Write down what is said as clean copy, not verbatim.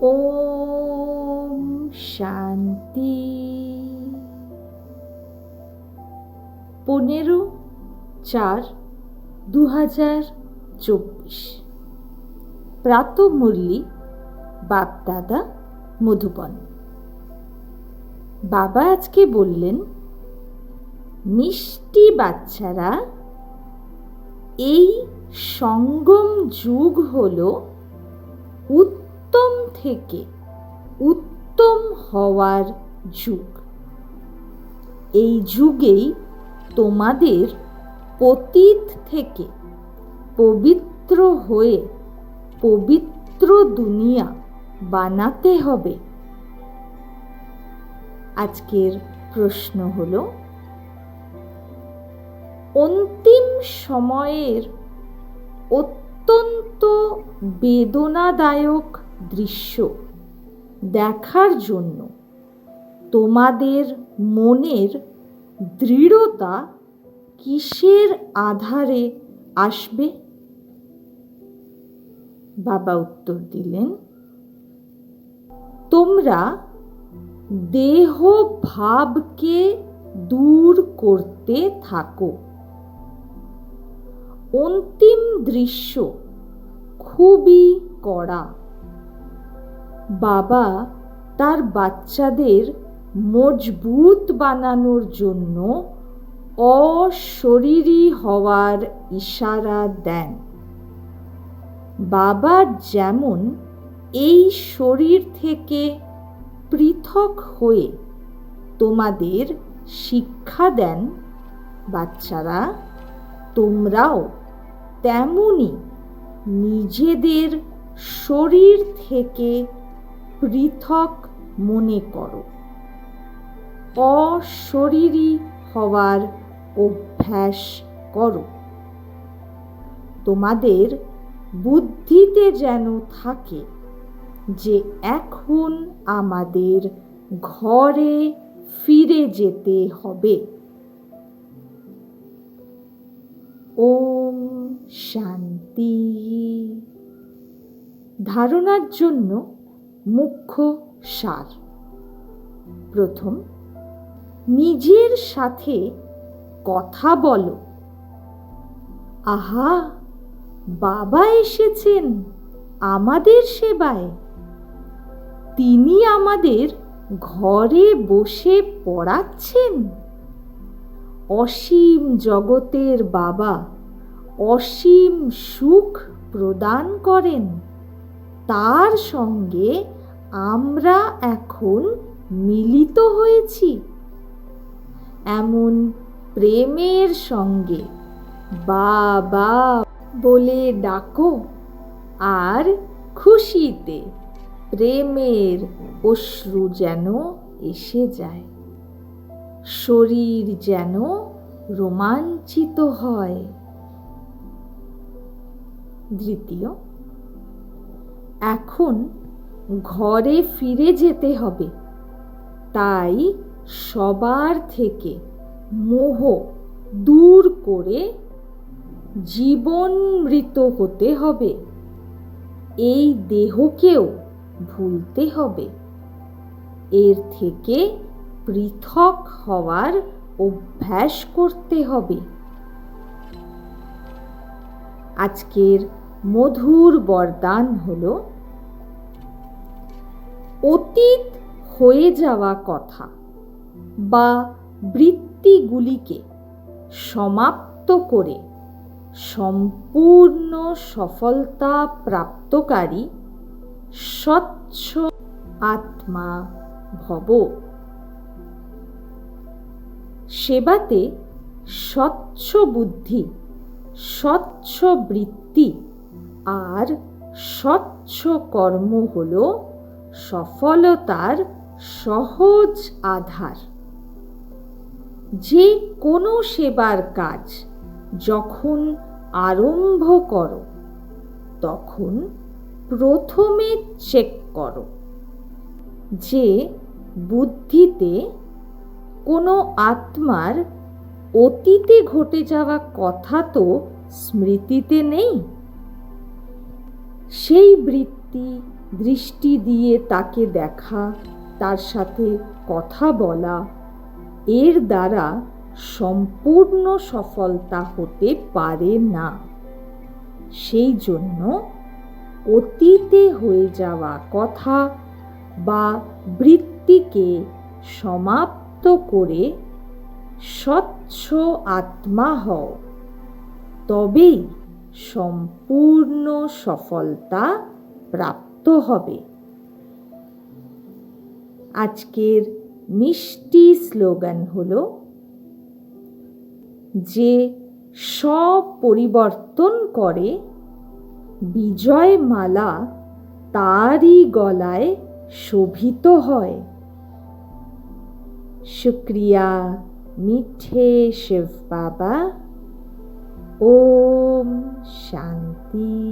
ওম শান্তি। 15/4/2024 প্রাতঃমুরলি, বাপ-দাদা, মধুবন। বাবা আজকে বললেন, মিষ্টি বাচ্চারা, এই সঙ্গম যুগ হলো উত্তম থেকে উত্তম হওয়ার যুগ। এই যুগেই তোমাদের পতিত থেকে পবিত্র হয়ে পবিত্র দুনিয়া বানাতে হবে। আজকের প্রশ্ন হলো, অন্তিম সময়ের অত্যন্ত বেদনাদায়ক দৃশ্য দেখার জন্য তোমাদের মনের দৃঢ়তা কিসের আধারে আসবে? বাবা উত্তর দিলেন, তোমরা দেহ ভাবকে দূর করতে থাকো। অন্তিম দৃশ্য খুবই কড়া। বাবা তার বাচ্চাদের মজবুত বানানোর জন্য অশরীরী হওয়ার ইশারা দেন। বাবা যেমন এই শরীর থেকে পৃথক হয়ে তোমাদের শিক্ষা দেন, বাচ্চারা তোমরাও তেমনি নিজেদের শরীর থেকে পৃথক মনে করো। অশরীরী হওয়ার অভ্যাস করো। তোমাদের বুদ্ধিতে যেন থাকে যে এখন আমাদের ঘরে ফিরে যেতে হবে। ওম শান্তি। ধারণার জন্য মুখ্য সার। প্রথম, নিজের সাথে কথা বলো। আহা, বাবা এসেছেন আমাদের সেবায়। তিনি আমাদের ঘরে বসে পড়াচ্ছেন। অসীম জগতের বাবা অসীম সুখ প্রদান করেন। তার সঙ্গে আমরা এখন মিলিত হয়েছি। এমন প্রেমের সঙ্গে বাবা বলে ডাকো, আর খুশিতে প্রেমের অশ্রু যেন এসে যায়। শরীর যেন রোমাঞ্চিত হয়। দ্বিতীয়, এখন ঘরে ফিরে যেতে হবে। তাই সবার থেকে মোহ দূর করে জীবনমৃত হতে হবে। এই দেহকেও ভুলতে হবে। এর থেকে পৃথক হওয়ার অভ্যাস করতে হবে। আজকের মধুর বরদান হলো, অতীত হয়ে যাওয়া কথা বা বৃত্তিগুলিকে সমাপ্ত করে সম্পূর্ণ সফলতা প্রাপ্তকারী স্বচ্ছ আত্মা ভব। সেবাতে স্বচ্ছ বুদ্ধি, স্বচ্ছ বৃত্তি আর স্বচ্ছ কর্ম হল সফলতার সহজ আধার। যে কোনো সেবার কাজ যখন আরম্ভ করো, তখন প্রথমে চেক করো যে বুদ্ধিতে কোনো আত্মার অতীতে ঘটে যাওয়া কথা তো স্মৃতিতে নেই। সেই বৃত্তি দৃষ্টি দিয়ে তাকে দেখা, তার সাথে কথা বলা, এর দ্বারা সম্পূর্ণ সফলতা হতে পারে না। সেই জন্য অতীতে হয়ে যাওয়া কথা বা বৃত্তিকে সমাপ্ত করে স্বচ্ছ আত্মা হও, তবেই সম্পূর্ণ সফলতা প্রাপ্ত হবে। আজকের মিষ্টি স্লোগান হলো, যে সব পরিবর্তন করে বিজয় মালা তারই গলায় শোভিত হয়। শুক্রিয়া মিঠে শিব বাবা। ওম শান্তি।